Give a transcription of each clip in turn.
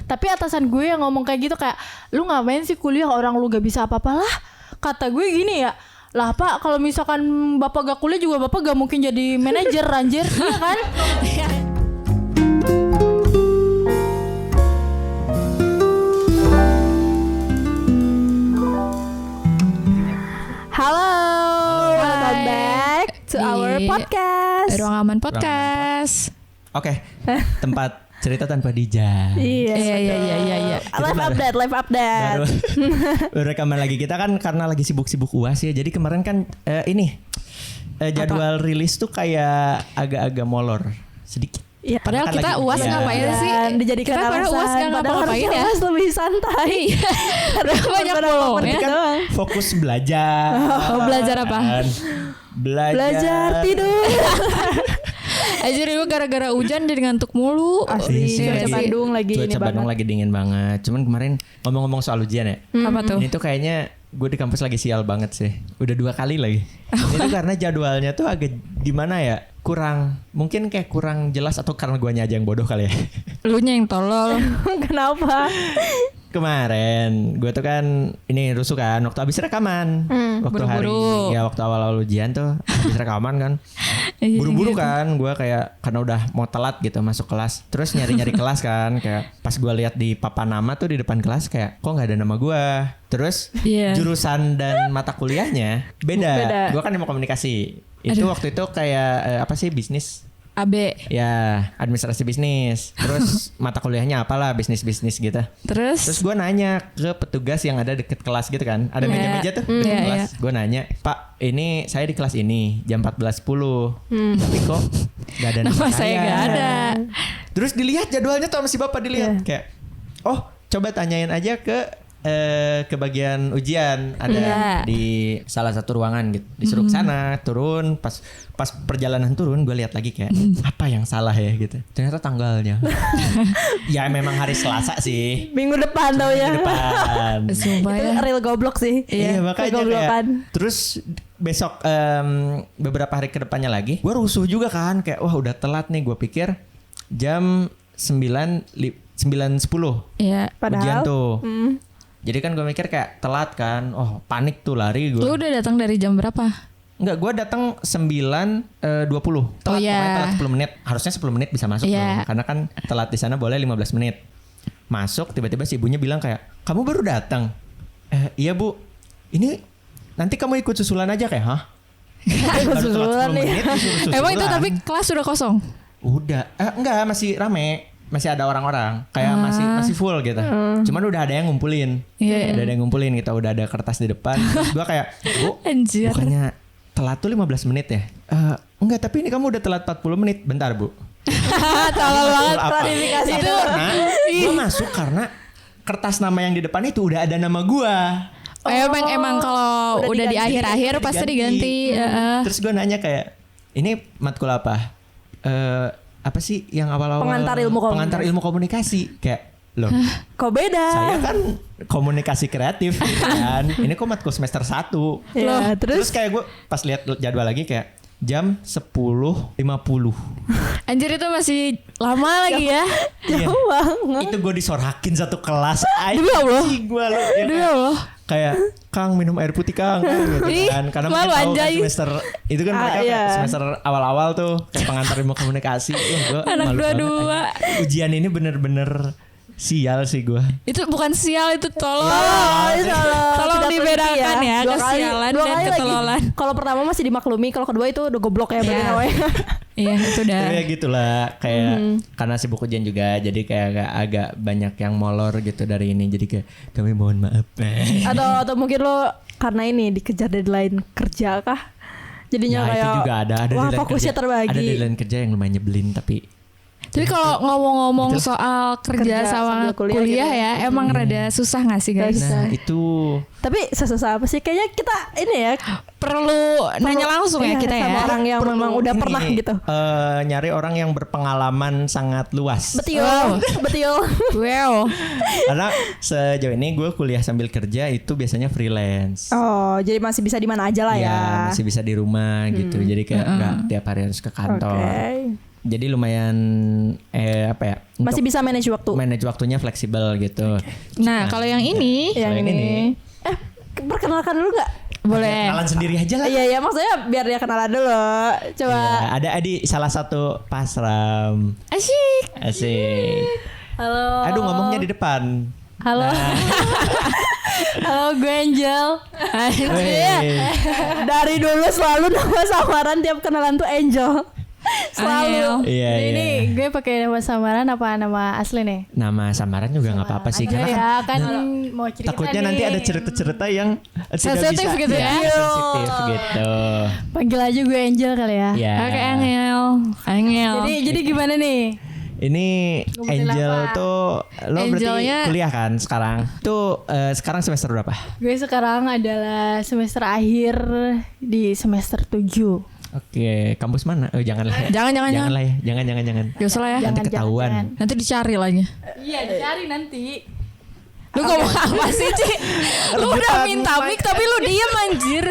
Tapi atasan gue yang ngomong kayak gitu kayak, lu ngapain sih kuliah orang lu gak bisa apa-apa lah. Kata gue gini ya, lah Pak kalau misalkan Bapak gak kuliah juga Bapak gak mungkin jadi manajer anjir. Iya kan? Halo, welcome back to our podcast. Ruang Aman Podcast. Oke, tempat cerita tanpa dijah. Iya. Live update. Baru rekaman lagi, kita kan karena lagi sibuk-sibuk UAS ya. Jadi kemarin kan jadwal rilis tuh kayak agak-agak molor sedikit. Iya, Padahal Kan kita lagi UAS ujian. ngapain sih? Dijadikan Kita padahal UAS alasan, nggak padahal ngapa-ngapain harusnya ya. UAS lebih santai. Karena banyak bolong ya. Kan fokus belajar. Oh, belajar apa? Kan? Belajar tidur. Anjir gue gara-gara hujan jadi ngantuk mulu. Asli, Iya, cuaca Bandung lagi ini Cuaca Bandung banget. lagi dingin banget. Cuman kemarin ngomong-ngomong soal ujian ya. Apa tuh? Ini tuh kayaknya gue di kampus lagi sial banget sih. Udah 2 kali lagi. Ini tuh karena jadwalnya tuh agak gimana ya? Mungkin kayak kurang jelas, atau karena guanya aja yang bodoh kali ya. Lunya yang tolol. Kenapa? Kemarin gue tuh kan ini rusuh kan waktu habis rekaman. Waktu Buru-buru. waktu awal-awal ujian tuh habis rekaman kan. Buru-buru kan gue kayak karena udah mau telat gitu masuk kelas. Terus nyari-nyari kelas kan, kayak pas gue lihat di papan nama tuh di depan kelas kayak kok nggak ada nama gue. Terus Iya. jurusan dan mata kuliahnya beda. Gue kan ilmu komunikasi. Itu waktu itu kayak apa sih, bisnis. AB. Ya, administrasi bisnis. Terus mata kuliahnya apalah, bisnis-bisnis gitu. Terus Gue nanya ke petugas yang ada deket kelas gitu kan. Ada Iya. meja-meja tuh deket Iya, kelas. Gue nanya, "Pak, ini saya di kelas ini jam 14.10. Tapi kok gak ada nama saya gak ada. Terus dilihat jadwalnya tuh sama si bapak, dilihat kayak, "Oh, coba tanyain aja ke bagian ujian, ada Iya. di salah satu ruangan gitu." Disuruh ke sana, turun, pas perjalanan turun gue lihat lagi kayak apa yang salah ya gitu. Ternyata tanggalnya. Ya memang hari Selasa sih. Minggu depan tau ya. Minggu depan. Sumpah Itu ya. real goblok sih. Iya, makanya Kegoblokan. kayak, terus besok beberapa hari ke depannya lagi gue rusuh juga kan, kayak wah udah telat nih. Gue pikir jam 9.10 Iya. Padahal ujian tuh. Jadi kan gue mikir kayak telat kan. Oh, panik tuh, lari gue. Lu udah datang dari jam berapa? Enggak, gue datang 9.20. Telat, iya. pokoknya telat 10 menit. Harusnya 10 menit bisa masuk Iya. dong. Karena kan telat di sana boleh 15 menit. Masuk, tiba-tiba si ibunya bilang kayak, "Kamu baru datang?" "Iya Bu. Ini nanti kamu ikut susulan aja." Kayak, "Hah?" Baru telat 10 menit disuruh Emang itu susulan. tapi kelas udah kosong? Udah, enggak, masih rame. Masih ada orang-orang, kayak masih full gitu. Cuman udah ada yang ngumpulin. Iya. Udah ada yang ngumpulin gitu, udah ada kertas di depan. Terus gua kayak, "Bu, Anjir. bukannya telat tuh 15 menit ya?" Enggak, tapi ini kamu udah telat 40 menit. Bentar, Bu. Tolol banget. Apa? klarifikasi Itu karena gua masuk karena kertas nama yang di depan itu udah ada nama gua. Emang kalau udah di diganti. akhir-akhir pasti diganti. Terus gua nanya kayak, "Ini matkul apa?" Apa sih yang awal-awal? Pengantar ilmu komunikasi. Kayak, loh, Kok beda? saya kan komunikasi kreatif kan. Ini kok matkul semester 1. Ya, Terus terus kayak gue pas lihat jadwal lagi kayak jam 10.50. Anjir itu masih lama lagi ya. jauh banget. Itu gue disorakin satu kelas. Demi Allah. Gue lu ya, Demi Allah. kayak, "Kang, minum air putih Kang." Gitu Ih, kan. Karena malu, mungkin tahu kan anjay. semester itu kan mereka kayak iya. semester awal-awal tuh kayak pengantar ilmu komunikasi. Gua Anak malu banget. dua-dua. Ujian ini bener-bener sial sih gue. Itu bukan sial, itu tolol. Tolong Tidak dibedakan teliti ya, Dua kali- kesialan dua dan kali lagi. ketololan. Kalau pertama masih dimaklumi, kalau kedua itu udah goblok ya berarti Iya. namanya. Iya itu udah. Tapi ya gitulah, kayak karena sibuk ujian juga, jadi kayak agak banyak yang molor gitu dari ini. Jadi kayak kami mohon maaf. atau mungkin lo karena ini dikejar deadline kerja kah? Jadinya Ya kayak itu juga ada wah deadline fokusnya kerja. terbagi. Ada deadline kerja yang lumayan nyebelin, tapi Tapi kalau ngomong-ngomong Gitu. soal kerja sama sambil kuliah kuliah gitu ya, emang rada susah gak sih guys? nah itu Tapi susah apa sih? Kayaknya kita ini ya Perlu nanya langsung ya iya, kita sama ya. orang yang perlu memang udah ini, pernah gitu. nyari orang yang berpengalaman sangat luas. Betul, Oh. betul. Wow. Karena sejauh ini gue kuliah sambil kerja itu biasanya freelance. Oh, jadi masih bisa di mana aja lah ya. Ya masih bisa di rumah gitu. Jadi kayak nggak tiap hari harus ke kantor. Oke. Jadi lumayan apa ya? Masih bisa manage waktu. Manage waktunya fleksibel gitu. Nah, kalau yang ini Yang Selain ini. Perkenalkan dulu nggak? boleh. Kenalan sendiri aja lah. Iya maksudnya biar dia kenalan dulu. Coba. Ya, ada Adi salah satu pasram. Asyik. Asik. Halo. Aduh ngomongnya di depan. Halo. Halo, gue Angel. Wey. Dari dulu selalu nama samaran tiap kenalan tuh Angel. Selalu. Iya, Ini iya. gue pakai nama samaran apa nama asli nih? Nama samaran juga nggak apa-apa sih. Aja Karena ya kan kan mau cerita takutnya nih. nanti ada cerita-cerita yang tidak Sensitif bisa, gitu ya. sensitif gitu. Panggil aja gue Angel kali ya. Ya. Oke, Angel. Jadi gimana nih? Ini Ngomongin Angel apa? tuh lo berarti Angelnya- kuliah kan sekarang? Tuh sekarang semester berapa? Gue sekarang adalah semester akhir di semester 7. Oke, kampus mana? Jangan lah. Jangan. Jangan lah ya. Jangan. Gak usah lah ya. Nanti Jangan, ketahuan. jangan. Nanti dicari lagi. Iya, dicari nanti. Lu ngomong apa sih, Ci? Lu udah minta mic tapi lu diem anjir.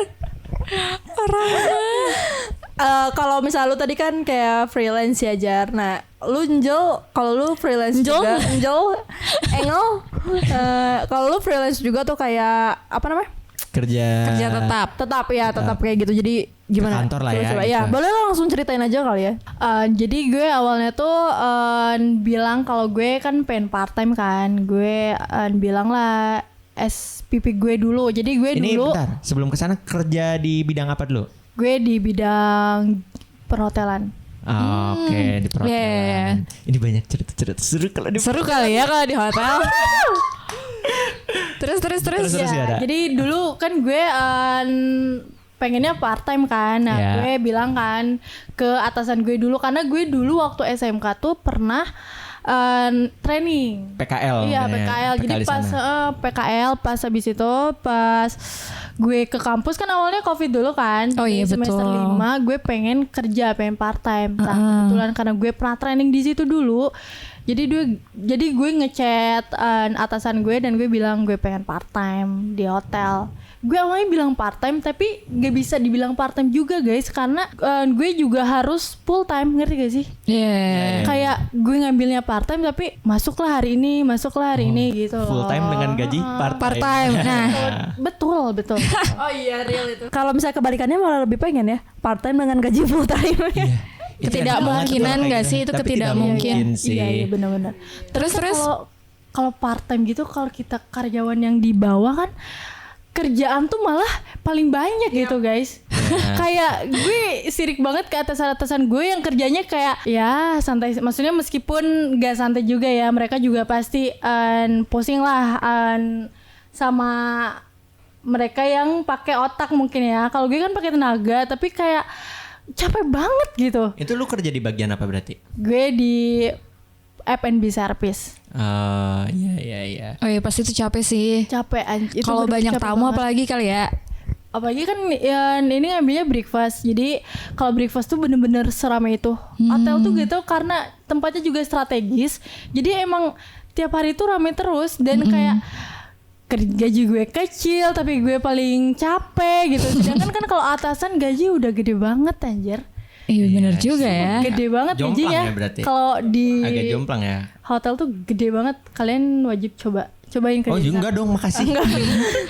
Kalau misal lu tadi kan kayak freelance ya Jar. Nah, lu Angel, kalau lu freelance Angel? juga, Engel, kalau lu freelance juga tuh kayak apa namanya? Kerja Tetap Tetap kayak gitu. Jadi gimana? Ke kantor lah ya, Coba, gitu. ya, boleh lo langsung ceritain aja kali ya. Jadi gue awalnya tuh bilang kalau gue kan pengen part time kan. Gue bilang lah SPP gue dulu. Jadi gue Ini dulu bentar, sebelum kesana kerja di bidang apa dulu? gue di bidang perhotelan. Oke, di perhotelan. Yeah. Ini banyak cerita-cerita seru kalau di seru kali ya kalau di hotel. Terus. Terus ya ada. Jadi dulu kan gue pengennya part time kan. Nah, Ya. gue bilang kan ke atasan gue dulu karena gue dulu waktu SMK tuh pernah training. PKL. Iya, namanya. PKL. Jadi di pas sana. PKL pas habis itu pas gue ke kampus kan awalnya Covid dulu kan. Oh iya, Di semester betul. 5 gue pengen kerja, pengen part time. Nah, kebetulan karena gue pernah training di situ dulu. Jadi gue ngechat atasan gue dan gue bilang gue pengen part time di hotel. Gue awalnya bilang part time tapi gak bisa dibilang part time juga guys karena gue juga harus full time, ngerti gak sih? Iya. Kayak gue ngambilnya part time tapi masuklah hari ini gitu. Full time dengan gaji part time. Nah, Betul. Oh iya real itu. Kalau misalnya kebalikannya malah lebih pengen ya part time dengan gaji full time. Iya. Itu Ketidakmungkinan enak banget nggak tuh sih? kayak Itu gitu. Tapi ketidak tidak mungkin. sih. Iya benar-benar. Terus. Kalau part time gitu kalau kita karyawan yang di bawah kan kerjaan tuh malah paling banyak gitu guys. Kayak gue sirik banget ke atasan gue yang kerjanya kayak ya santai. Maksudnya meskipun gak santai juga ya, mereka juga pasti pusing lah sama mereka yang pakai otak mungkin ya. Kalau gue kan pakai tenaga, tapi kayak capek banget gitu. Itu lu kerja di bagian apa berarti? Gue di F&B service. Iya. oh iya pasti itu capek sih. Capek anjir. Kalau banyak tamu apalagi kali ya. Apalagi kan ya, ini ngambilnya breakfast. Jadi kalau breakfast tuh bener-bener seramai itu. Hotel tuh gitu karena tempatnya juga strategis. Jadi emang tiap hari tuh ramai terus dan kayak gaji gue kecil tapi gue paling capek gitu. Sedangkan kan kalau atasan gaji udah gede banget anjir. Iya benar juga ya. Gede banget Jomplang gajinya. ya berarti? Kalau di Agak jomplang ya. hotel tuh gede banget. Kalian wajib cobain kerja. Oh enggak dong, makasih.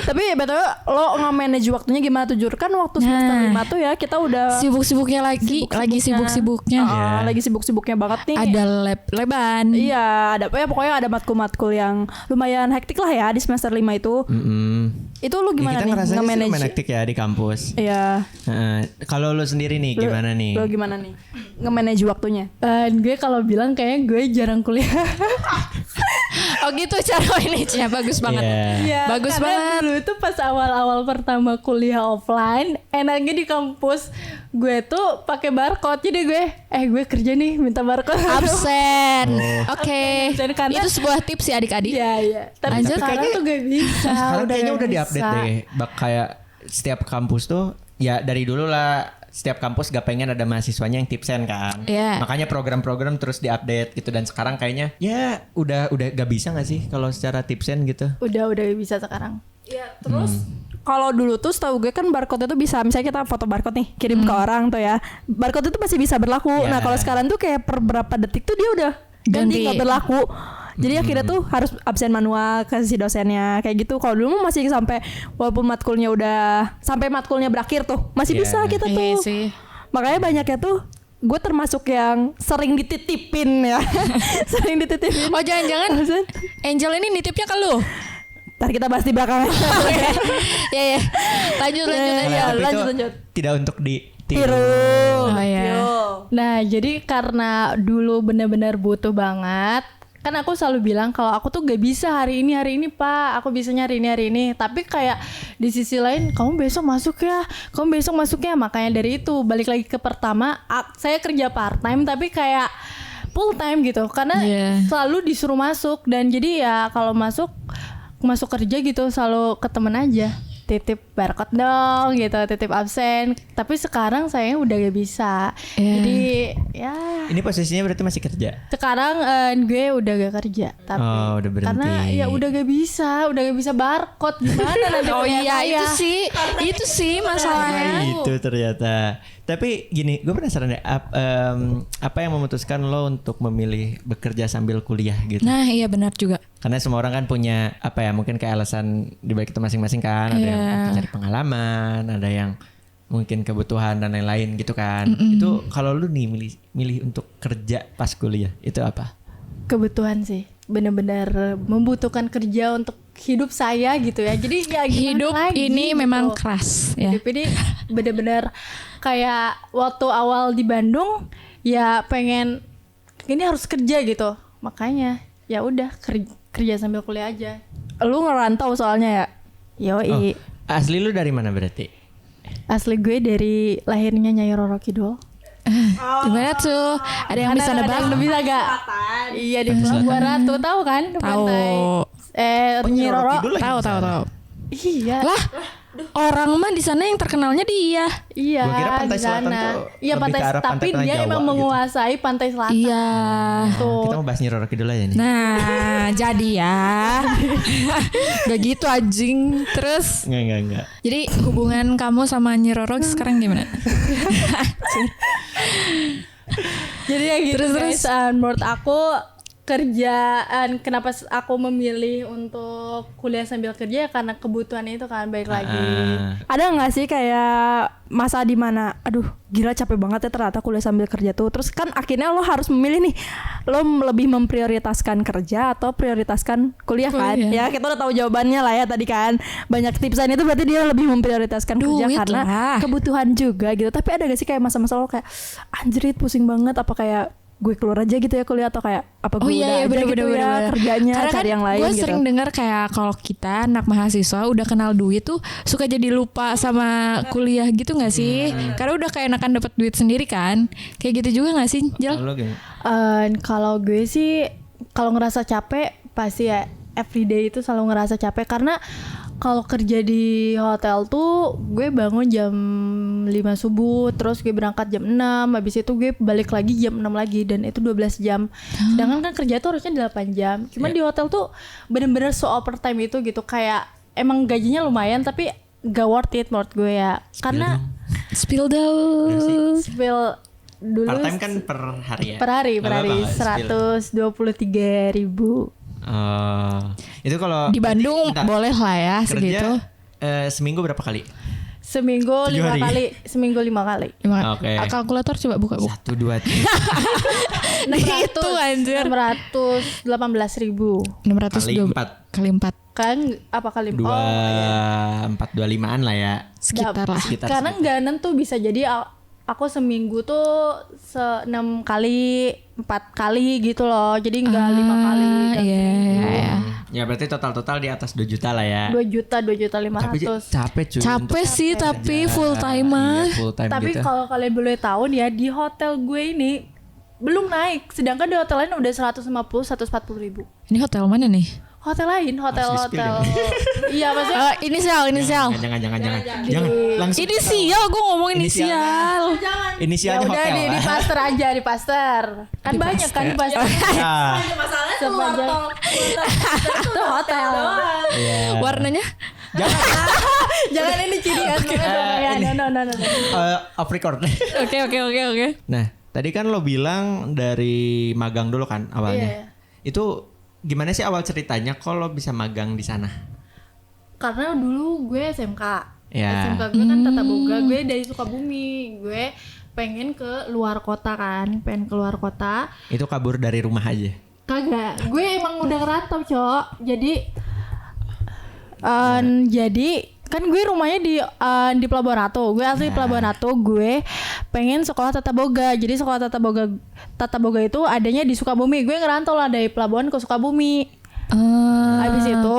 Tapi btw lo nge-manage waktunya gimana tuh Jur? Kan waktu semester 5 tuh ya kita udah Sibuk-sibuknya lagi sibuk-sibuknya. lagi sibuk-sibuknya banget nih. Ada leban. Iya, ada ya pokoknya ada matkul-matkul yang lumayan hektik lah ya di semester 5 itu. Itu lu gimana kita nih ngerasanya sih nge-manage? lumayan hektik ya di kampus. Iya. Kalau lu sendiri nih gimana nih? Lo gimana nih nge-manage waktunya? Gue kalau bilang kayaknya gue jarang kuliah. Oh gitu cara manage-nya bagus banget. Iya. Bagus Karena banget. Dulu itu pas awal-awal pertama kuliah offline, enaknya di kampus gue tuh pakai barcode. Jadi gue kerja nih minta barcode. Absen. Oke. Dan karena- Itu sebuah tips ya adik-adik. Iya. Tapi Lanjut. sekarang tuh gak bisa. Sekarang kayaknya gak udah bisa. diupdate deh. Kayak setiap kampus tuh ya dari dulu lah. Setiap kampus gak pengen ada mahasiswanya yang tipsen kan. Iya. Makanya program-program terus diupdate gitu. Dan sekarang kayaknya ya udah gak bisa gak sih kalau secara tipsen gitu. Udah bisa sekarang. Iya, terus kalau dulu tuh setahu gue kan barcode itu bisa, misalnya kita foto barcode nih kirim ke orang tuh ya, barcode itu masih bisa berlaku. Nah kalau sekarang tuh kayak per berapa detik tuh dia udah ganti nggak berlaku. Jadi akhirnya tuh harus absen manual ke si dosennya kayak gitu. Kalau dulu masih sampai walaupun matkulnya udah sampai matkulnya berakhir tuh masih bisa kita tuh. sih. Makanya banyaknya tuh gue termasuk yang sering dititipin ya. Sering dititipin. Oh jangan-jangan Angel ini nitipnya ke lu? Ntar kita bahas di belakang. Ya. Lanjut Tapi lanjut. itu tidak untuk ditiru. Tiru. Oh ya. Nah, jadi karena dulu benar-benar butuh banget, kan aku selalu bilang kalau aku tuh gak bisa hari ini Pak, aku bisanya hari ini. Tapi kayak di sisi lain, kamu besok masuk ya, makanya dari itu balik lagi ke pertama, saya kerja part time tapi kayak full time gitu, karena selalu disuruh masuk dan jadi ya kalau masuk kerja gitu selalu ke temen aja, titip barcode dong gitu, titip absen. Tapi sekarang saya udah gak bisa. Jadi ya Ini posisinya berarti masih kerja. sekarang gue udah gak kerja, tapi Oh, udah berhenti. karena ya udah gak bisa barcode gimana nanti. Oh punya iya saya. itu sih masalahnya. Itu ternyata. Tapi gini, gue penasaran deh, apa yang memutuskan lo untuk memilih bekerja sambil kuliah gitu? Nah iya benar juga. Karena semua orang kan punya apa ya, mungkin kayak alasan di balik itu masing-masing kan. Ada yang mungkin cari pengalaman, ada yang mungkin kebutuhan dan lain-lain gitu kan. Itu kalau lu nih milih untuk kerja pas kuliah, itu apa? Kebutuhan sih, benar-benar membutuhkan kerja untuk hidup saya gitu ya. Jadi ya gimana Hidup lagi, ini gitu. memang keras ya. Hidup ini benar-benar kayak waktu awal di Bandung ya pengen ini harus kerja gitu. Makanya ya udah kerja sambil kuliah aja. Lu ngerantau soalnya ya. Yoi. Asli lu dari mana berarti? Asli gue dari lahirnya Nyai Roro Kidul. Gimana tuh? Ada yang bisa nebak? Ada yang bisa gak? Iya di Pelabuhan Ratu, tahu kan? Tahu. Nyai Roro. Tahu. Iya. Lah, orang mah di sana yang terkenalnya dia. Iya. Gua kira pantai di selatan sana. tuh Iya lebih pantai, ke arah tapi pantai tengah dia Jawa emang gitu. menguasai pantai selatan. Iya. Tuh. Kita mau bahas Nyi Roro Kidul aja nih. Nah, jadi ya. Gak gitu anjing. Terus Enggak. jadi hubungan kamu sama Nyi Roro sekarang gimana? Jadi ya gitu Terus. guys, menurut aku kerjaan kenapa aku memilih untuk kuliah sambil kerja ya karena kebutuhan itu kan baik lagi. Ada nggak sih kayak masa di mana aduh gila capek banget ya ternyata kuliah sambil kerja tuh, terus kan akhirnya lo harus memilih nih, lo lebih memprioritaskan kerja atau prioritaskan kuliah kan? Ya kita udah tahu jawabannya lah ya tadi kan, banyak tipsan itu berarti dia lebih memprioritaskan kerja Duit karena lah. kebutuhan juga gitu. Tapi ada gak sih kayak masa-masa lo kayak anjrit pusing banget, apa kayak gue keluar aja gitu ya kuliah, atau kayak apa gue udah aja gitu ya kerjanya Karena cari kan yang lain gue gitu. sering dengar kayak kalau kita anak mahasiswa udah kenal duit tuh suka jadi lupa sama kuliah gitu nggak sih? Karena udah kayak enakan dapat duit sendiri kan. Kayak gitu juga nggak sih, Jel? Lo gimana? Kalau gue sih kalau ngerasa capek pasti ya everyday itu selalu ngerasa capek, karena kalau kerja di hotel tuh gue bangun jam 5 subuh, terus gue berangkat jam 6, habis itu gue balik lagi jam 6 lagi, dan itu 12 jam. Sedangkan kan kerja tuh harusnya 8 jam. Cuman di hotel tuh bener-bener so overtime itu gitu, kayak emang gajinya lumayan tapi gak worth it menurut gue ya. Karena Spill dong. spill dulu Part time kan per hari ya? per hari Nggak apa-apa, spill. 123.000. Itu kalau Di Bandung bentar, boleh lah ya segitu. kerja seminggu berapa kali? Seminggu 5 7 hari. kali. Seminggu 5 kali. Oke. Kalkulator coba buka. 1, 2, 3 Itu anjir. 618.000 kali 4 kali 4 kan apa kali 2, 4, 25an lah ya. sekitar lah. Sekitar karena nggak nentu, bisa jadi aku seminggu tuh 6 kali 4 kali gitu loh, jadi nggak 5 kali dalam Iya. Ya berarti total di atas 2 juta lah ya. 2.500.000. Tapi capek cuy. Capek sih tapi full time mah. Iya, full time Tapi gitu. kalau kalian boleh tahu nih ya, di hotel gue ini belum naik, sedangkan di hotel lain udah 150-140.000. Ini hotel mana nih? Hotel lain, hotel iya maksudnya Inisial. Jangan. Langsung. Inisial, gue ngomong inisial. ya Inisialnya udah hotel. di Pasteur aja, di Pasteur kan Di banyak kan di Pasteur. Pasteur. Ya. Sepanjang itu hotel. Iya. Warnanya Jangan ini ciri khas banget dong ya. No. Off record. Oke. Nah, tadi kan lo bilang dari magang dulu kan awalnya. Iya. Itu gimana sih awal ceritanya kalau bisa magang di sana? Karena dulu gue SMK. Ya. SMK gue kan tata boga, gue dari Sukabumi. Gue pengen ke luar kota kan, Itu kabur dari rumah aja. Kagak, gue emang udah ngerantau, Cok. Jadi kan gue rumahnya di Pelabuhan Ratu. Gue asli Pelabuhan Ratu. Gue pengen sekolah tata boga. Jadi sekolah tata boga itu adanya di Sukabumi. Gue ngerantau lah dari Pelabuhan ke Sukabumi. Habis itu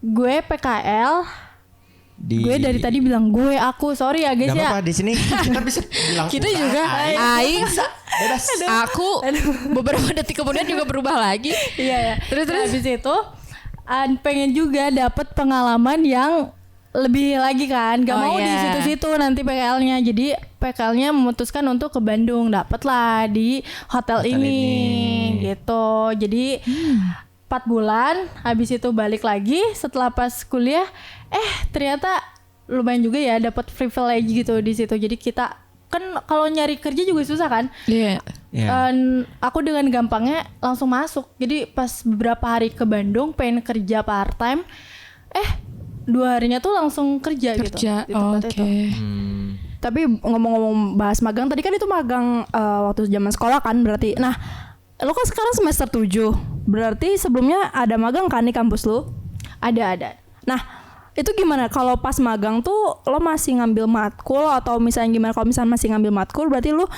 gue PKL. Gue dari tadi bilang aku sorry ya guys. Gak ya. apa-apa di sini kita bisa bilang Kita juga aing aku beberapa detik kemudian juga berubah lagi. Iya. Terus habis itu pengen juga dapat pengalaman yang lebih lagi kan. Gak mau di situ-situ nanti PKL-nya. Jadi PKL-nya memutuskan untuk ke Bandung. Dapet lah di hotel ini gitu. Jadi 4 bulan, habis itu balik lagi setelah pas kuliah, ternyata lumayan juga ya dapat privilege gitu di situ. Jadi kita kan kalau nyari kerja juga susah kan? Iya. Aku dengan gampangnya langsung masuk. Jadi pas beberapa hari ke Bandung pengen kerja part time, 2 harinya tuh langsung kerja gitu. Di tempat itu. Tapi ngomong-ngomong bahas magang, tadi kan itu magang waktu zaman sekolah kan berarti. Nah, lo kan sekarang semester 7. Berarti sebelumnya ada magang kan di kampus lo? Ada. Nah, itu gimana kalau pas magang tuh lo masih ngambil matkul atau misalnya gimana kalau misalnya masih ngambil matkul berarti lo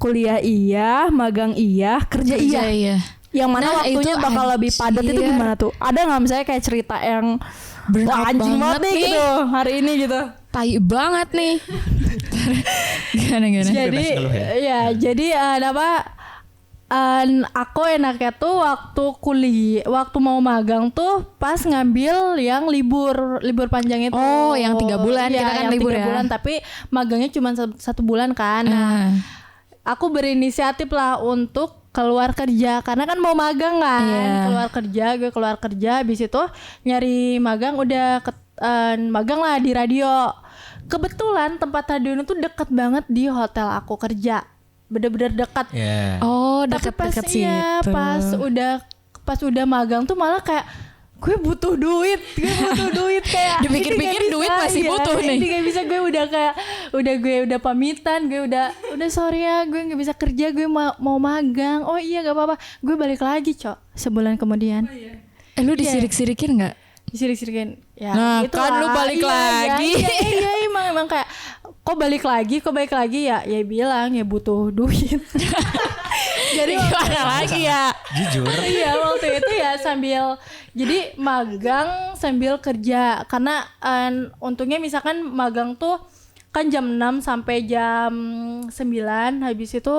kuliah iya, magang iya, kerja iya. Yang mana waktunya bakal lebih padat itu gimana tuh? Ada nggak misalnya kayak cerita yang anjing banget nih gitu hari ini gitu? Tai banget nih. Gimana? Jadi aku enaknya tuh waktu mau magang tuh pas ngambil yang libur panjang itu. Oh, yang 3 bulan kita kan libur 3 bulan tapi magangnya cuma 1 bulan kan. Nah, aku berinisiatif lah untuk keluar kerja karena kan mau magang kan. Gue keluar kerja habis itu nyari magang magang lah di radio. Kebetulan tempat radio itu deket banget di hotel aku kerja. Bener-bener dekat. Oh, dekat-dekat situ. Pas udah magang tuh malah kayak gue butuh duit kayak dipikir-pikir duit masih butuh nih. Ini gak bisa, gue udah pamitan, gue udah sorry ya, gue nggak bisa kerja, gue mau magang. Oh iya gak apa-apa, gue balik lagi sebulan kemudian. Lu disirik-sirikin nggak? Disirik-sirikin ya. Nah gitu kan lah. Lu balik lagi. Iya emang kayak kok balik lagi ya bilang ya butuh duit. Jadi gimana lagi ya? Jujur. Iya waktu itu ya jadi magang sambil kerja karena untungnya misalkan magang tuh kan jam 6 sampai jam 9, habis itu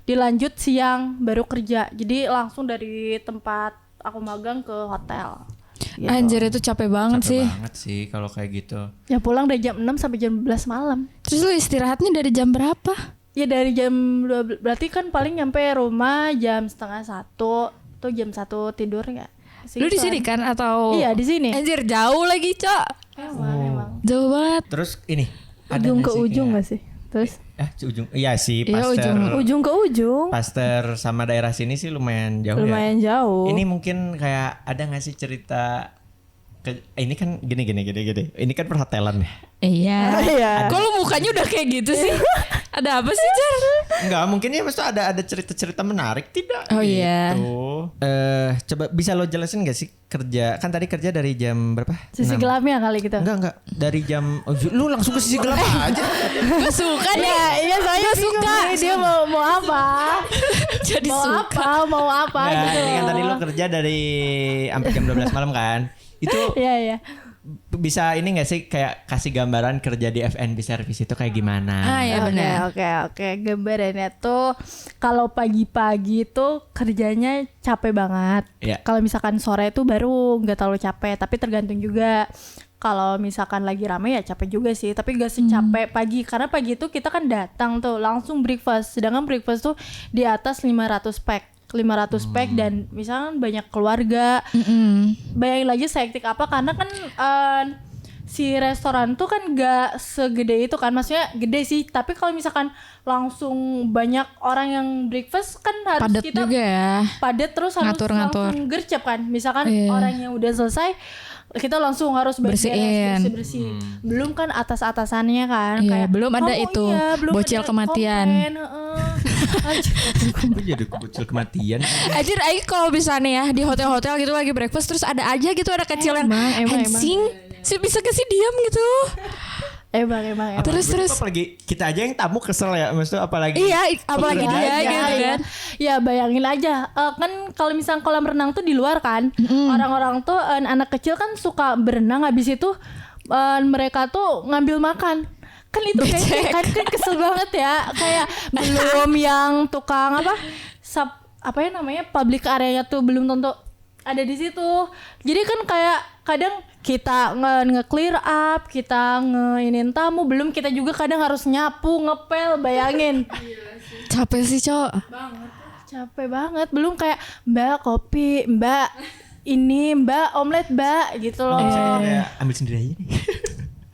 dilanjut siang baru kerja. Jadi langsung dari tempat aku magang ke hotel. Gitu. Anjir itu capek banget sih. Capek banget sih kalau kayak gitu. Ya pulang dari jam 6 sampai jam 11 malam. Terus lu istirahatnya dari jam berapa? Ya dari jam 12, berarti kan paling nyampe rumah jam 12:30 tuh jam 1 tidur ya. Lu di sini kan atau? Iya di sini. Anjir jauh lagi Cok. Emang. Jauh banget. Terus ini ujung ke ujung nggak sih? Terus? Ujung. Iya sih Iya, Pasteur. Ujung ke ujung. Pasteur sama daerah sini sih lumayan jauh Lumayan ya. jauh. Ini mungkin kayak ada nggak sih cerita? Ini kan gini. Ini kan perhotelan ya. Iya. Iya. Kok lu mukanya udah kayak gitu sih? Ada apa sih Jar? Enggak, mungkin ya maksudnya ada cerita-cerita menarik tidak? Oh iya. Coba bisa lo jelasin gak sih kerja? Kan tadi kerja dari jam berapa? Sisi 6. gelapnya kali gitu. Enggak. Dari jam lu langsung ke sisi gelap aja. Gak suka dia. Iya saya suka. Dia mau apa? Jadi Mau apa Nah, gitu. ini kan tadi lo kerja dari sampai jam 12 malam kan? Itu Iya. bisa ini gak sih kayak kasih gambaran kerja di F&B service itu kayak gimana? ya benar. Oke. Gambarannya tuh kalau pagi-pagi tuh kerjanya capek banget. Iya. Kalau misalkan sore tuh baru nggak terlalu capek, tapi tergantung juga. Kalau misalkan lagi rame ya capek juga sih, tapi gak secapek pagi. Karena pagi itu kita kan datang tuh langsung breakfast. Sedangkan breakfast tuh di atas 500 pack dan misalkan banyak keluarga. Bayangin lagi sehektik apa karena kan si restoran tuh kan gak segede itu kan, maksudnya gede sih, tapi kalau misalkan langsung banyak orang yang breakfast kan harus Padat kita juga ya. padat, terus harus Ngatur-ngatur. langsung gercep kan, misalkan Iya. orang yang udah selesai kita langsung harus Bersihin. bersih. Belum kan atas-atasannya kan. Iya, belum ada "Oh, itu, belum bocil ada kematian." komplain, heeh. Gue jadi kebocil kematian. Anjir, aing kalau misalnya ya di hotel-hotel gitu lagi breakfast terus ada aja gitu anak kecil yang Emang. anjing, sih bisa kasih diam gitu. Emang. Terus Apalagi kita aja yang tamu kesel ya, maksudnya apalagi. Iya, apalagi Pekerja dia aja. gitu kan. Ya bayangin aja, kan kalau misalnya kolam renang tuh di luar kan, orang-orang tuh anak kecil kan suka berenang, habis itu mereka tuh ngambil makan. Kan itu kayak kan kesel banget ya, kayak belum yang tukang apa ya namanya, public area tuh belum tentu ada di situ. Jadi kan kayak kadang kita nge-clear up, kita ngeinin tamu, belum kita juga kadang harus nyapu, ngepel, bayangin. Capek sih, Cok. Capek banget. Belum kayak Mbak kopi, Mbak ini, Mbak omelet, Mbak gitu loh. Kayak ambil sendiri aja nih.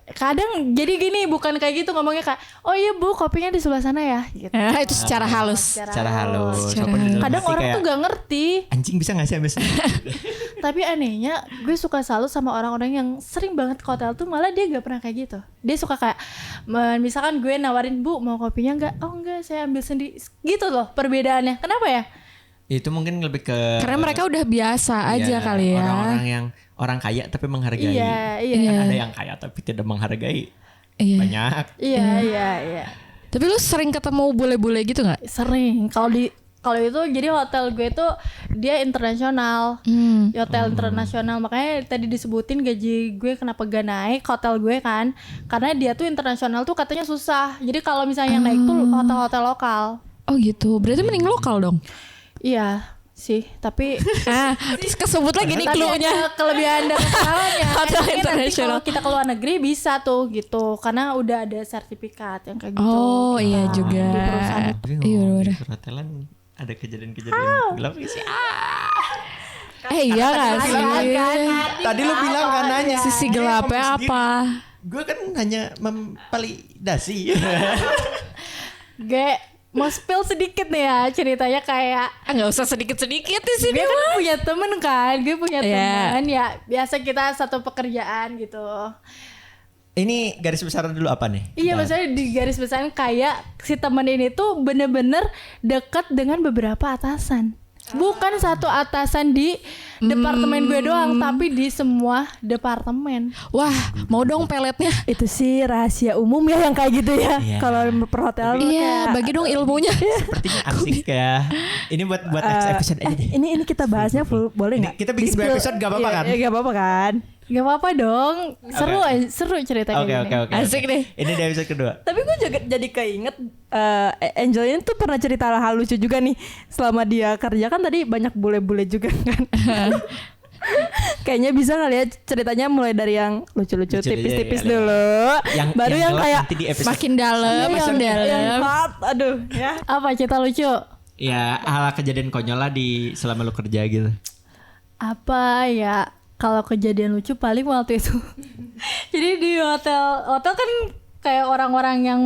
Kadang jadi gini, bukan kayak gitu ngomongnya, kayak oh iya Bu, kopinya di sebelah sana ya gitu. Itu secara halus. Secara halus. Secara Walaupun di dalam Kadang hati orang kayak, tuh gak ngerti. anjing bisa gak sih ambil sendiri? Tapi anehnya gue suka salut sama orang-orang yang sering banget ke hotel tuh, malah dia gak pernah kayak gitu. Dia suka kayak misalkan gue nawarin, Bu mau kopinya gak? Oh enggak, saya ambil sendiri. Gitu loh perbedaannya. Kenapa ya? Itu mungkin lebih ke Karena mereka udah biasa aja Iya, kali ya. Orang-orang yang orang kaya tapi menghargai. Iya. Kan ada yang kaya tapi tidak menghargai. Iya. Banyak. Iya. Tapi lu sering ketemu bule-bule gitu nggak? Sering. Kalau itu jadi hotel gue tuh dia internasional. Hotel internasional, makanya tadi disebutin gaji gue kenapa gak naik hotel gue kan, karena dia tuh internasional tuh katanya susah. Jadi kalau misalnya yang naik tuh hotel-hotel lokal. Oh gitu. Berarti mending lokal dong. Iya sih, tapi Terus kesebut lagi nih tapi clue-nya. ada kelebihan dan kekurangannya. Hotel Enaknya nanti internasional. kalau kita ke luar negeri bisa tuh gitu, karena udah ada sertifikat yang kayak gitu. Oh iya juga. Di perusahaan itu. Tapi Iya, ngomong bener. di perhotelan ada kejadian-kejadian gelap gak sih? Iya kan sih. Tadi lu bilang kan nanya. Sisi gelapnya apa? Gue kan hanya memvalidasi. Gue mau spill sedikit nih ya ceritanya, kayak Nggak usah sedikit-sedikit di sini. gue kan punya temen kan, gue punya Iya. teman ya biasa kita satu pekerjaan gitu. Ini garis besar dulu apa nih? Iya, maksudnya di garis besar kayak si temen ini tuh bener-bener dekat dengan beberapa atasan. Bukan satu atasan di departemen gue doang, tapi di semua departemen. Wah, mau dong peletnya. Itu sih rahasia umum ya yang kayak gitu ya. Iya. Kalau perhotelan tuh Iya, kayak- bagi dong ilmunya. Sepertinya asik ya. Ini buat next episode aja deh. ini kita bahasnya full, boleh Ini nggak? kita bikin dua Di-spill. episode gak apa-apa kan? Iya, gak apa-apa kan? Gak apa-apa dong, seru ceritanya. Oke. Asik deh. Ini di episode kedua. Tapi gue juga jadi keinget Angel ini tuh pernah cerita hal lucu juga nih selama dia kerja, kan tadi banyak bule-bule juga kan. Kayaknya bisa kali ya ceritanya mulai dari yang lucu-lucu Lucu aja tipis-tipis kali ya. dulu. Baru yang gelap kayak nanti di episode. Makin dalam, makin yang dalam. hot, aduh ya. Apa cerita lucu? Ya hal kejadian konyol lah di selama lu kerja gitu. Apa ya, kalau kejadian lucu paling waktu itu. Jadi di hotel kan kayak orang-orang yang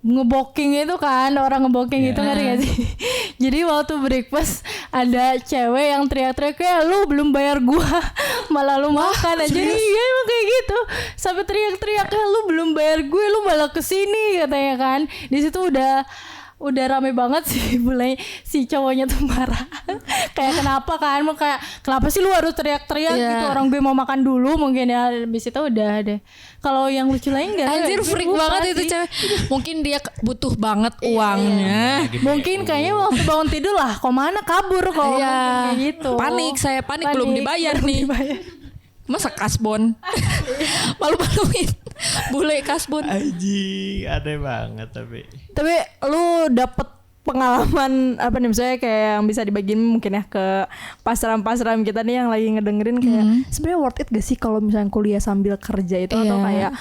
ngebooking itu kan, orang ngebooking itu ngerti gak sih? Jadi waktu breakfast ada cewek yang teriak-teriak kayak, lu belum bayar gua, malah lu makan aja. Iya emang kayak gitu, sampai teriak-teriak kayak lu belum bayar gue, lu malah kesini katanya kan. Di situ udah rame banget sih, mulai si cowoknya tuh marah. Kayak kenapa kan, mau kayak kenapa sih lu harus teriak-teriak Iya. gitu, orang gue mau makan dulu mungkin ya. Habis itu udah deh. Kalau yang lucu lain enggak. Anjir, freak banget itu cewek. Mungkin dia butuh banget uangnya. Mungkin kayaknya waktu bangun tidur lah, kok mana kabur kok. Iya. Mungkin kayak gitu. Panik, saya panik belum dibayar belum nih. dibayar. Masa kasbon? Malu-maluin. Bule kasbon. Anjing, aneh banget tapi. Tapi lu dapet pengalaman apa nih, misalnya kayak yang bisa dibagiin mungkin ya ke pasaran-pasaran kita nih yang lagi ngedengerin kayak sebenarnya worth it gak sih kalau misalnya kuliah sambil kerja itu, atau Iya.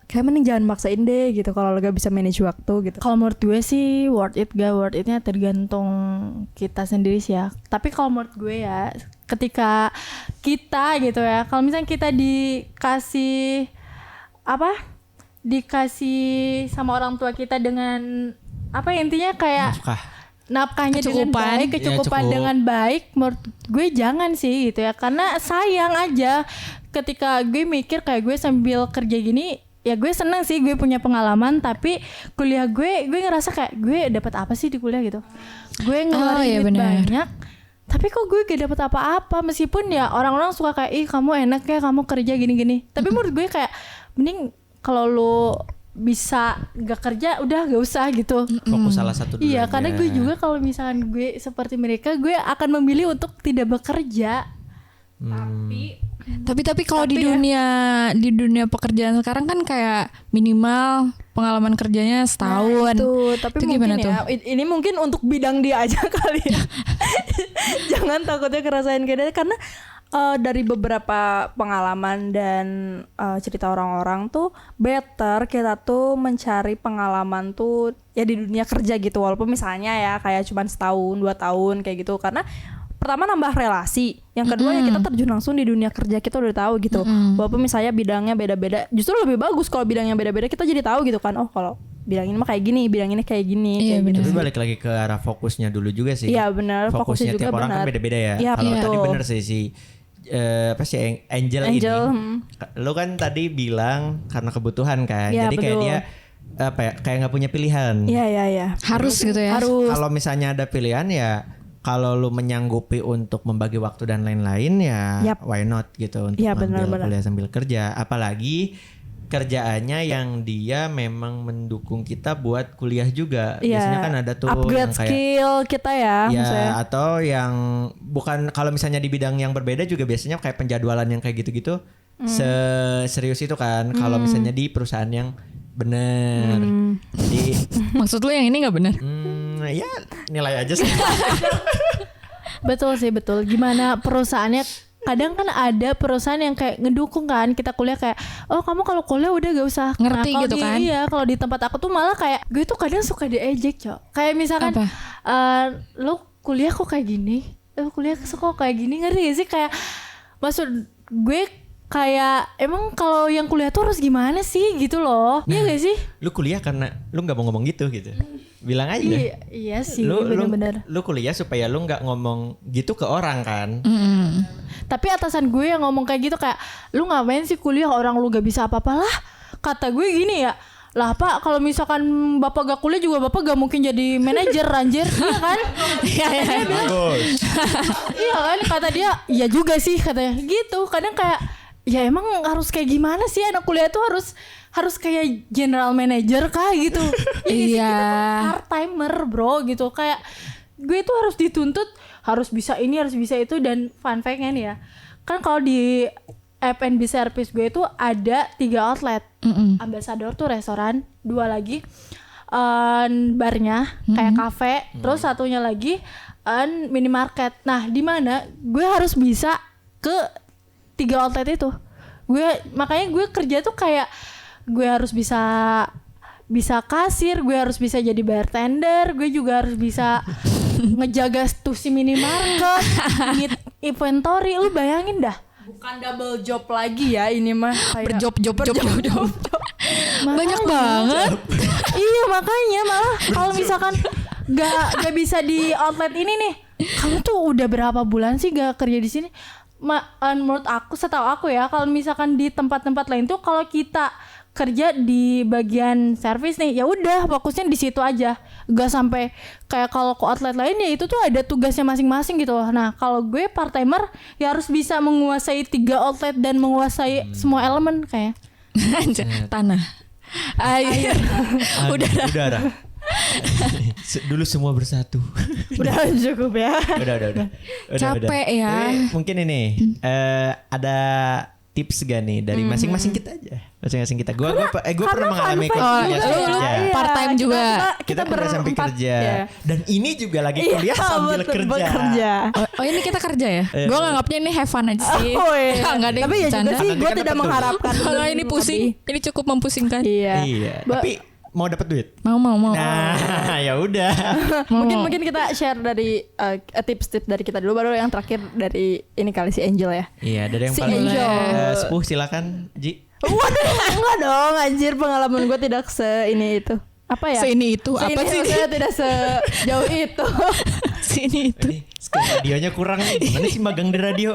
kayak mending jangan maksain deh gitu kalau lo gak bisa manage waktu gitu. Kalau menurut gue sih worth it gak worth itnya tergantung kita sendiri sih ya. Tapi kalau menurut gue ya, ketika kita gitu ya, kalau misalnya kita dikasih dikasih sama orang tua kita dengan apa ya, intinya kayak nafkahnya dengan baik, kecukupan dengan baik, menurut gue jangan sih gitu ya, karena sayang aja ketika gue mikir kayak gue sambil kerja gini, ya gue seneng sih gue punya pengalaman, tapi kuliah gue ngerasa kayak gue dapat apa sih di kuliah gitu, gue ngeluarin duit banyak, tapi kok gue gak dapet apa-apa, meskipun ya orang-orang suka kayak ih kamu enak ya kamu kerja gini-gini, tapi menurut gue kayak mending kalau lo bisa gak kerja udah gak usah gitu, fokus salah satu dulu iya aja. karena gue juga kalau misalkan gue seperti mereka, gue akan memilih untuk tidak bekerja. Tapi kalau di dunia pekerjaan sekarang kan kayak minimal pengalaman kerjanya setahun. Tapi itu mungkin gimana tuh? ini mungkin untuk bidang dia aja kali ya. Jangan takutnya kerasain kayak dia, karena dari beberapa pengalaman dan cerita orang-orang tuh better kita tuh mencari pengalaman tuh ya di dunia kerja gitu, walaupun misalnya ya kayak cuman setahun 2 tahun kayak gitu, karena pertama nambah relasi, yang kedua ya kita terjun langsung di dunia kerja, kita udah tahu gitu. Walaupun misalnya bidangnya beda-beda, justru lebih bagus kalau bidangnya beda-beda, kita jadi tahu gitu kan, oh kalau bidang ini mah kayak gini, bidang ini kayak gini, kayak gitu. Tapi balik lagi ke arah fokusnya dulu juga sih. Iya benar, fokusnya juga tiap orang kan beda-beda ya. Kalau tadi bener sih apa sih Angel ini. Lo kan tadi bilang karena kebutuhan kan. Ya, jadi kayak dia apa ya, kayak nggak punya pilihan. Iya. Harus gitu ya. Kalau misalnya ada pilihan ya, kalau lu menyanggupi untuk membagi waktu dan lain-lain ya why not gitu untuk kuliah sambil kerja, apalagi kerjaannya yang dia memang mendukung kita buat kuliah juga. Biasanya kan ada tuh upgrade yang kayak, skill kita ya maksudnya. Atau yang bukan, kalau misalnya di bidang yang berbeda juga biasanya kayak penjadwalan yang kayak gitu-gitu serius itu kan. Kalau misalnya di perusahaan yang bener. Jadi maksud lu yang ini nggak benar? Ya nilai aja sih. Betul sih, betul. Gimana perusahaannya, kadang kan ada perusahaan yang kayak ngedukung kan kita kuliah, kayak oh kamu kalau kuliah udah gak usah ngerti gitu kan. Iya, kalau di tempat aku tuh malah kayak gue tuh kadang suka diejek, Cok. Kayak misalkan lu kuliah kok kayak gini, lu kuliah kok kayak gini, ngerti gak sih? Kayak maksud gue kayak emang kalau yang kuliah tuh harus gimana sih gitu loh. Iya gak sih? Lu kuliah karena lu gak mau ngomong gitu. Bilang aja. Iya sih, bener-bener. Lu kuliah supaya lu gak ngomong gitu ke orang kan. Tapi atasan gue yang ngomong kayak gitu, kayak lu ngapain sih kuliah, orang lu gak bisa apa-apa lah. Kata gue gini ya, lah Pak, kalau misalkan Bapak gak kuliah juga Bapak gak mungkin jadi manajer anjir. Iya kan? Iya Bagus. Iya kan, kata dia, iya juga sih katanya. Gitu, kadang kayak ya emang harus kayak gimana sih anak kuliah tuh harus kayak general manager kah gitu. Iya. Part timer bro gitu, kayak gue tuh harus dituntut harus bisa ini, harus bisa itu. Dan fun fact-nya nih ya, kan kalau di F&B service gue itu ada 3 outlet. Ambassador tuh restoran, 2 lagi barnya kayak cafe, terus satunya lagi minimarket. Nah di mana gue harus bisa ke 3 outlet itu. Makanya gue kerja tuh kayak gue harus bisa kasir, gue harus bisa jadi bartender, gue juga harus bisa ngejaga tuh si minimarket, inventory. Lu bayangin dah. Bukan double job lagi ya ini mah, kayak berjob. Banyak banget. Iya makanya malah kalau misalkan gak bisa di outlet ini nih, kamu tuh udah berapa bulan sih gak kerja di sini? Menurut aku, setahu aku ya, kalau misalkan di tempat-tempat lain tuh kalau kita kerja di bagian servis nih, ya udah fokusnya di situ aja, gak sampai kayak kalau ke outlet lain ya itu tuh ada tugasnya masing-masing gitu. Nah kalau gue part timer ya harus bisa menguasai 3 outlet dan menguasai semua elemen kayak tanah, air, udara. Dulu semua bersatu. Udah cukup ya. Udah. Capek ya. Tapi mungkin ini ada tips gak nih dari masing-masing kita aja. Masing-masing kita. Gue pernah mengalami kuliah kerja. Part time juga. Kita pernah sambil kerja. Dan ini juga lagi kuliah sambil kerja. Oh ini kita kerja ya? Gue nganggapnya ini have fun aja sih. Enggak ada yang tapi ya juga bercanda. sih gue tidak mengharapkan. Kalau ini pusing, ini cukup memposingkan. Iya. Tapi mau dapat duit? Mau. Nah, ya udah. Mungkin kita share dari tips-tips dari kita dulu, baru yang terakhir dari ini kali si Angel ya. Iya, dari yang si paling Angel. sepuh silakan, Ji. Waduh, enggak dong, anjir, pengalaman gue tidak ini itu. Apa ya? Seini itu apa sih? Saya tidak sejauh itu. Seini itu. Ini skill radionya kurang nih. Gimana sih magang di radio?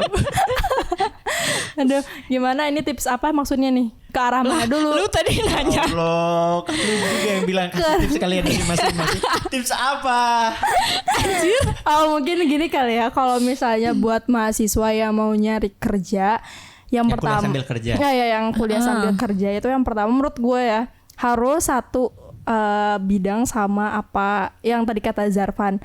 Aduh, gimana ini tips apa maksudnya nih? Ke arah mana dulu? Lu tadi nanya. Allah, kan lu juga yang bilang kasih tips kalian dari masing-masing. Tips apa? Anjir. Oh, mungkin gini kali ya, kalau misalnya buat mahasiswa yang mau nyari kerja, yang pertama kuliah sambil kerja. Ya, yang kuliah sambil kerja itu yang pertama menurut gue ya, harus satu bidang sama apa yang tadi kata Zarfan,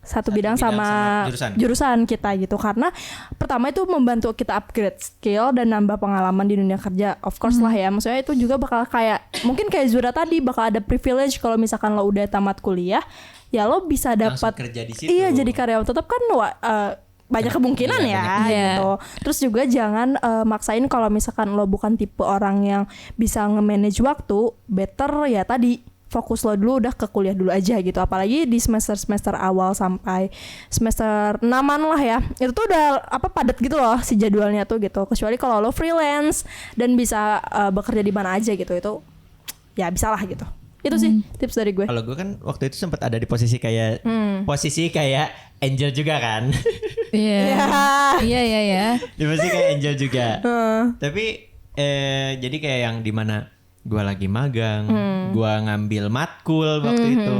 satu bidang sama jurusan kita gitu, karena pertama itu membantu kita upgrade skill dan nambah pengalaman di dunia kerja, of course lah ya. Maksudnya itu juga bakal kayak mungkin kayak Zura tadi, bakal ada privilege kalau misalkan lo udah tamat kuliah ya lo bisa dapat kerja di situ. Iya, jadi karyawan tetap kan banyak kemungkinan ya gitu. Terus juga jangan maksain kalau misalkan lo bukan tipe orang yang bisa nge-manage waktu, better ya tadi fokus lo dulu udah ke kuliah dulu aja gitu. Apalagi di semester awal sampai semester 6-an lah ya. Itu tuh udah padat gitu loh si jadwalnya tuh gitu. Kecuali kalau lo freelance dan bisa bekerja di mana aja gitu, itu ya bisa lah gitu. Itu sih tips dari gue. Kalau gue kan waktu itu sempat ada di posisi kayak Angel juga kan. Iya. Di posisi kayak Angel juga. Tapi jadi kayak yang dimana gue lagi magang, gue ngambil matkul waktu itu.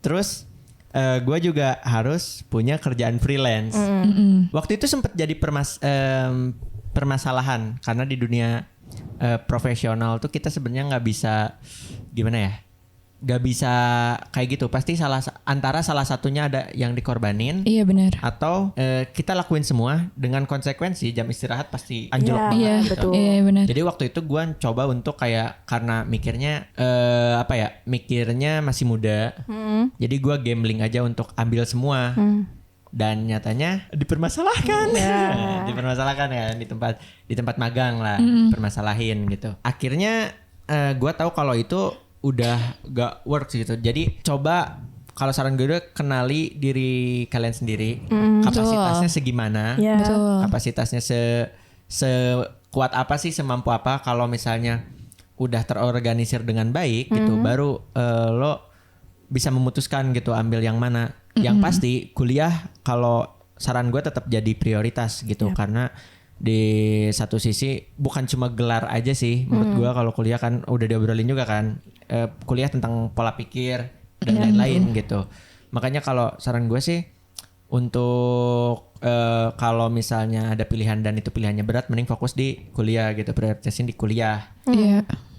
Terus gue juga harus punya kerjaan freelance. Waktu itu sempat jadi permasalahan karena di dunia profesional tuh kita sebenarnya nggak bisa nggak bisa kayak gitu. Pasti antara salah satunya ada yang dikorbanin. Iya benar. Atau kita lakuin semua dengan konsekuensi jam istirahat pasti anjlok banget. Iya gitu. betul. Iya benar. Jadi waktu itu gue coba untuk kayak karena mikirnya mikirnya masih muda. Jadi gue gambling aja untuk ambil semua. Dan nyatanya dipermasalahkan. Dipermasalahkan ya di tempat magang lah, permasalahin gitu. Akhirnya gue tahu kalau itu udah gak works gitu. Jadi coba, kalau saran gue, kenali diri kalian sendiri. Kapasitasnya segimana? Kapasitasnya sekuat apa sih, semampu apa. Kalau misalnya udah terorganisir dengan baik gitu, baru lo bisa memutuskan gitu ambil yang mana. Yang pasti kuliah, kalau saran gue tetap jadi prioritas gitu. Karena di satu sisi bukan cuma gelar aja sih menurut gue. Kalau kuliah kan udah diobrolin juga kan, kuliah tentang pola pikir dan lain-lain gitu. Makanya kalau saran gue sih untuk kalau misalnya ada pilihan dan itu pilihannya berat, mending fokus di kuliah gitu, prioritasin di kuliah.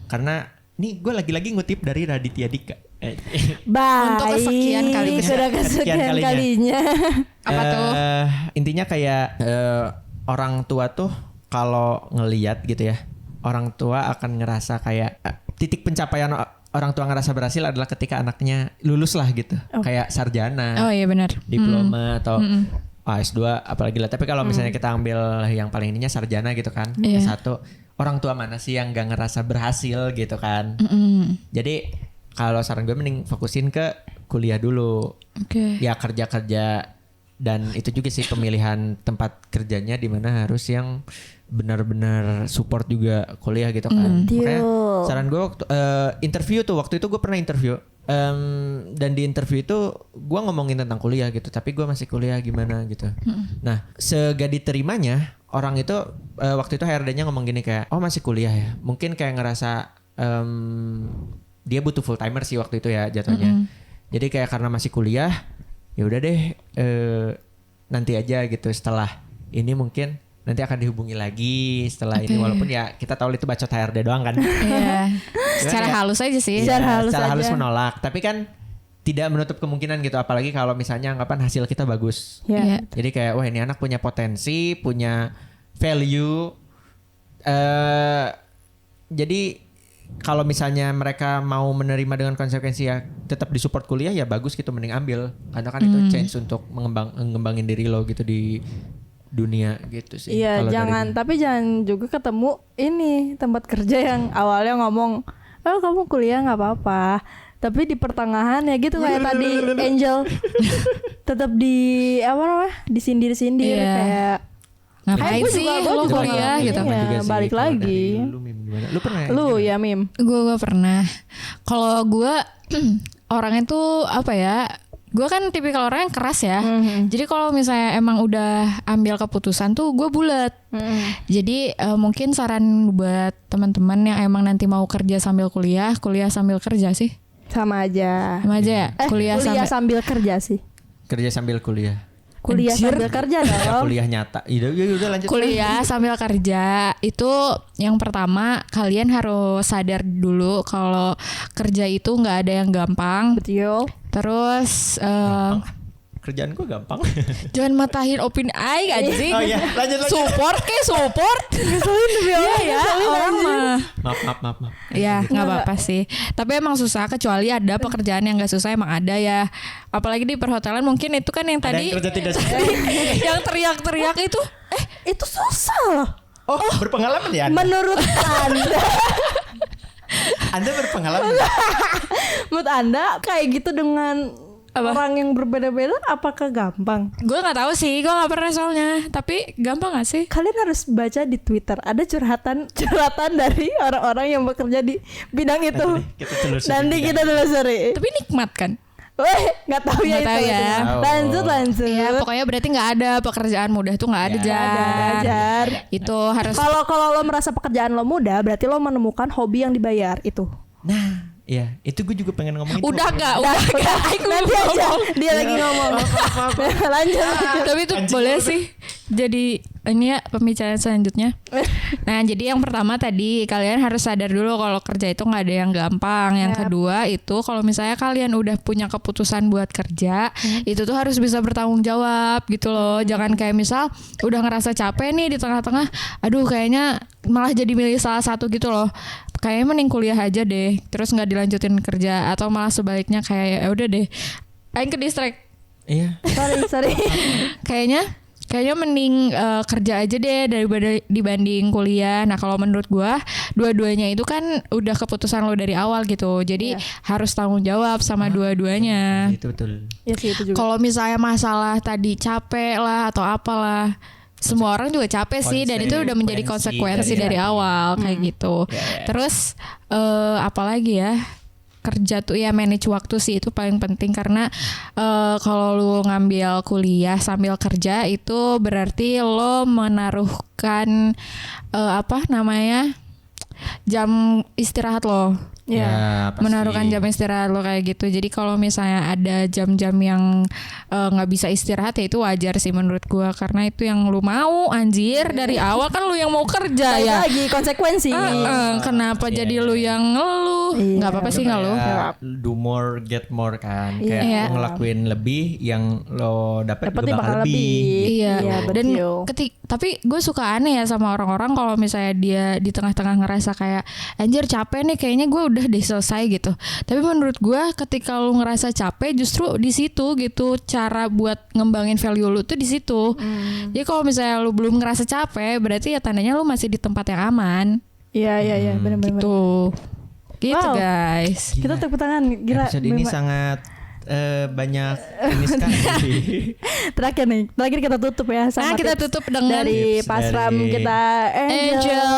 Karena nih gue lagi-lagi ngutip dari Raditya Dika. Untuk kesekian kalinya. Sudah kesekian kalinya. Apa tuh? Intinya kayak orang tua tuh kalau ngelihat gitu ya, orang tua akan ngerasa kayak titik pencapaian orang tua ngerasa berhasil adalah ketika anaknya lulus lah gitu. Kayak sarjana. Oh iya benar. Diploma atau S2 apalagi lah. Tapi kalau misalnya kita ambil yang paling ininya sarjana gitu kan. S1, orang tua mana sih yang gak ngerasa berhasil gitu kan. Jadi kalau saran gue mending fokusin ke kuliah dulu. Ya kerja-kerja. Dan itu juga sih pemilihan tempat kerjanya di mana harus yang benar-benar support juga kuliah gitu kan. Makanya saran gue waktu interview tuh, waktu itu gue pernah interview dan di interview itu gue ngomongin tentang kuliah gitu, tapi gue masih kuliah gimana gitu. Nah segak diterimanya orang itu waktu itu HRD-nya ngomong gini kayak, oh masih kuliah ya, mungkin kayak ngerasa dia butuh full timer sih waktu itu ya jatuhnya. Jadi kayak karena masih kuliah, ya udah deh nanti aja gitu, setelah ini mungkin nanti akan dihubungi lagi setelah ini, walaupun ya kita tahu itu bacot HRD doang kan. Secara halus aja sih. Secara halus menolak, tapi kan tidak menutup kemungkinan gitu, apalagi kalau misalnya anggapan hasil kita bagus. Jadi kayak wah ini anak punya potensi, punya value. Jadi kalau misalnya mereka mau menerima dengan konsekuensi ya tetap disupport kuliah, ya bagus gitu, mending ambil, karena kan itu chance untuk mengembangin diri lo gitu di dunia gitu sih. Iya, tapi jangan juga ketemu ini tempat kerja yang awalnya ngomong, oh kamu kuliah nggak apa-apa, tapi di pertengahan ya gitu kayak tadi Angel tetap disindir-sindir kayak Ngapain Gue sih juga- gue lo juga kuliah ngalamin. gitu? Sama Iya, juga sih. balik Kalau lagi. dari Lu, Mim, gimana? Lu pernah? Lu ya Mim. Gue pernah. Kalau gue orangnya tuh apa ya? Gue kan tipikal orang yang keras ya. Jadi kalau misalnya emang udah ambil keputusan tuh gue bulat. Jadi mungkin saran buat teman-teman yang emang nanti mau kerja sambil kuliah sambil kerja sih. Sama aja. Sama aja ya. Kuliah sambil kerja sih. Kerja sambil kuliah. Kuliah Anjir. sambil kerja Ya, dong. kuliah nyata. Udah lanjut. Kuliah sambil kerja itu yang pertama kalian harus sadar dulu kalau kerja itu nggak ada yang gampang. Betul. Terus Kerjaan gue gampang. jangan matahin opini aing anjing. Oh iya, lanjut. Support Ngeselin demi Iya Allah. ya orang mah. Maaf. Ya nggak apa-apa sih. Tapi emang susah kecuali ada pekerjaan yang nggak susah emang ada ya. Apalagi di perhotelan mungkin itu kan yang Ada tadi yang kerja tidak susah. yang teriak-teriak itu. Itu susah loh. Oh, berpengalaman ya Anda? Menurut Anda, Anda berpengalaman. menurut Anda kayak gitu dengan Apa? orang yang berbeda-beda apakah gampang? Gue nggak tahu sih, gue nggak pernah soalnya. Tapi gampang gak sih? Kalian harus baca di Twitter, ada curhatan dari orang-orang yang bekerja di bidang itu. Kita telusuri. Nanti kita telusuri. Tapi nikmat kan? Weh, nggak tahu ya Nggak tahu itu. ya. Lanjut. Ya pokoknya berarti nggak ada pekerjaan mudah tuh nggak ada Ya, Jar. Jar. Itu harus Kalau lo merasa pekerjaan lo mudah, berarti lo menemukan hobi yang dibayar itu. Nah, iya, itu gue juga pengen ngomong itu. udah nggak Aing belum Nanti aja ngomong. dia lagi ngomong. Lanjut. Tapi itu boleh sih jadi ini ya pembicaraan selanjutnya. Nah jadi yang pertama tadi kalian harus sadar dulu kalau kerja itu nggak ada yang gampang. Yang kedua itu kalau misalnya kalian udah punya keputusan buat kerja, itu tuh harus bisa bertanggung jawab gitu loh. Jangan kayak misal udah ngerasa capek nih di tengah-tengah, aduh kayaknya malah jadi milih salah satu gitu loh. Kayaknya mending kuliah aja deh, terus nggak dilanjutin kerja, atau malah sebaliknya kayak ya udah deh, aing ke distract. Iya. Sorry. Kayaknya mending kerja aja deh daripada dibanding kuliah. Nah kalau menurut gua dua-duanya itu kan udah keputusan lo dari awal gitu. Jadi harus tanggung jawab sama dua-duanya. Itu betul. Ya sih itu juga. Kalau misalnya masalah tadi capek lah atau apalah, semua orang juga capek sih dan itu udah menjadi konsekuensi dari awal kayak gitu. Terus apalagi ya? Kerja tuh ya manage waktu sih itu paling penting karena kalau lu ngambil kuliah sambil kerja itu berarti lo menaruhkan jam istirahat lo. Ya, pasti. Menaruhkan jam istirahat lo kayak gitu. Jadi kalau misalnya ada jam-jam yang nggak bisa istirahat ya itu wajar sih menurut gua karena itu yang lu mau anjir dari awal kan lu yang mau kerja Balik ya. lagi konsekuensi. Kenapa jadi lu yang ngeluh? Nggak apa-apa sih ngeluh. Kayak do more get more kan. Kayak Iya. lo ngelakuin lebih yang lo dapat Dapetnya juga bakal lebih. Iya, dan betul. tapi gue suka aneh ya sama orang-orang kalau misalnya dia di tengah-tengah ngerasa kayak anjir capek nih kayaknya gue udah deh selesai gitu. Tapi menurut gue ketika lu ngerasa capek justru di situ gitu cara buat ngembangin value lu tuh di situ. Jadi kalau misalnya lu belum ngerasa capek berarti ya tandanya lu masih di tempat yang aman. Iya, benar-benar. Gitu. Gitu Wow. guys. Kita tepuk tangan, gila. Episode ini memang. sangat banyak ini sekali. Terakhir kita tutup ya sama Nah, kita tips tutup dengan dari tips Pasram dari kita Angel.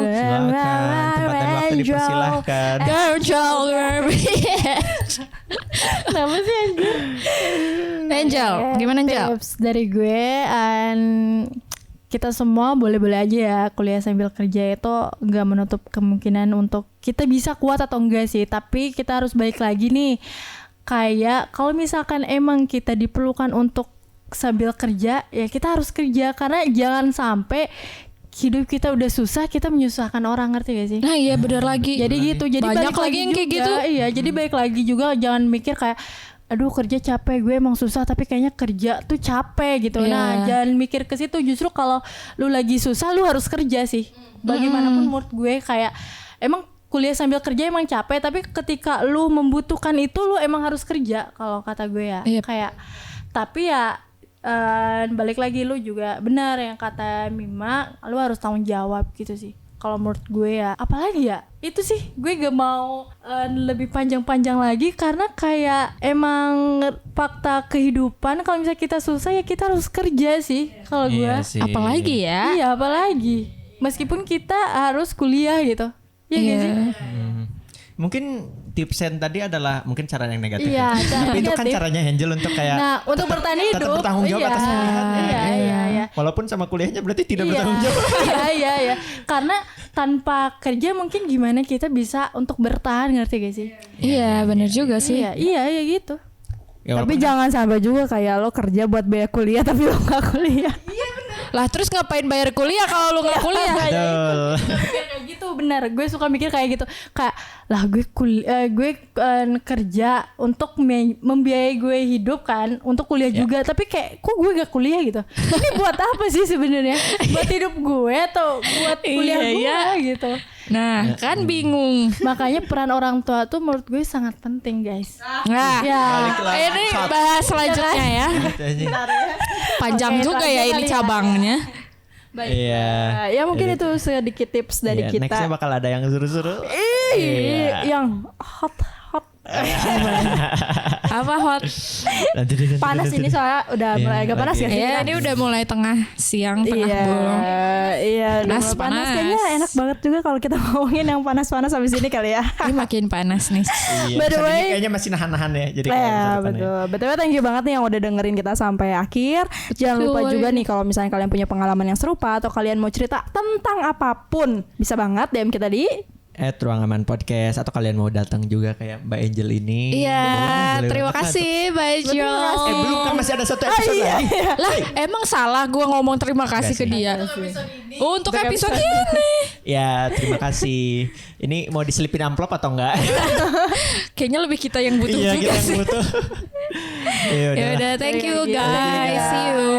Silakan, tempat dan waktu dipersilahkan. Angel. Kenapa sih Angel? Angel, gimana Angel? Tips dari gue kita semua boleh-boleh aja ya kuliah sambil kerja itu nggak menutup kemungkinan untuk kita bisa kuat atau enggak sih, tapi kita harus balik lagi nih kayak kalau misalkan emang kita diperlukan untuk sambil kerja ya kita harus kerja karena jangan sampai hidup kita udah susah kita menyusahkan orang, ngerti gak sih? Nah iya benar lagi. Jadi gitu, jadi banyak balik lagi yang kayak juga, gitu. Iya, jadi balik lagi juga jangan mikir kayak aduh kerja capek, gue emang susah tapi kayaknya kerja tuh capek gitu. Iya. Nah, jangan mikir ke situ, justru kalau lu lagi susah lu harus kerja sih. Bagaimanapun menurut gue kayak emang kuliah sambil kerja emang capek, tapi ketika lu membutuhkan itu lu emang harus kerja kalau kata gue ya. Iya. Kayak tapi ya balik lagi lu juga benar yang kata Mima, lu harus tanggung jawab gitu sih. kalau menurut gue ya. Apalagi ya, itu sih gue gak mau lebih panjang-panjang lagi, karena kayak emang fakta kehidupan kalau misalnya kita susah ya kita harus kerja sih kalau gue. Iya sih. Apalagi ya? Iya, apalagi meskipun kita harus kuliah gitu. Iya gak sih? Mungkin tipsen tadi adalah mungkin cara yang negatif. Iya, ya. cara Tapi itu kan negatif. caranya Angel untuk kayak Nah, untuk bertahan hidup. tetap bertanggung jawab atas pilihan. Iya. Walaupun sama kuliahnya berarti tidak bertanggung jawab. Iya. Karena tanpa kerja mungkin gimana kita bisa untuk bertahan, ngerti gak sih? Iya, benar juga sih. Iya gitu. Ya, Tapi walaupun jangan sampai juga kayak lo kerja buat biaya kuliah tapi lo gak kuliah. Lah terus ngapain bayar kuliah kalau lu nggak kuliah? betul. Kayak gitu, benar. Gue suka mikir kayak gitu. Kayak lah gue kerja untuk membiayai gue hidup kan, untuk kuliah juga. Tapi kayak kok gue gak kuliah gitu. Ini buat apa sih sebenarnya? Buat hidup gue atau buat kuliah gue gitu. Nah, kan bingung. Makanya peran orang tua tuh menurut gue sangat penting, guys. Nah, Ya. ini bahas selanjutnya ya. Panjang Oke, juga ya selanjutnya ini kali ya. cabangnya. Iya. Ya mungkin itu sedikit tips dari Iya, kita. nextnya bakal ada yang suruh-suruh. Yang hot. Apa hot? Nanti. Panas ini soalnya udah Iya, mulai agak panas lagi. ya sih. Ya, ini udah mulai tengah siang, tengah bolong. Iya, udah Panas, mulai panas. panas. Kayaknya enak banget juga kalau kita ngomongin yang panas-panas habis ini kali ya. Ini makin panas nih. Iya. By the Episode ini way- kayaknya masih nahan-nahan ya. Jadi kayak Ya episode depan ya. betul. BTW thank you banget nih yang udah dengerin kita sampai akhir. Jangan lupa Betul. juga nih kalau misalnya kalian punya pengalaman yang serupa atau kalian mau cerita tentang apapun, bisa banget DM kita di Ruang Aman Podcast, atau kalian mau datang juga kayak Mbak Angel ini. Iya, Boleh terima banget. kasih Mbak Jo. Belum kan masih ada satu episode lagi. Lah, emang salah gua ngomong terima kasih ke dia. Untuk episode ini. Ya, terima kasih. Ini mau diselipin amplop atau enggak? Kayaknya lebih kita yang butuh Iya, juga kita sih. yang butuh. Ya Ya udah, thank you guys. See you.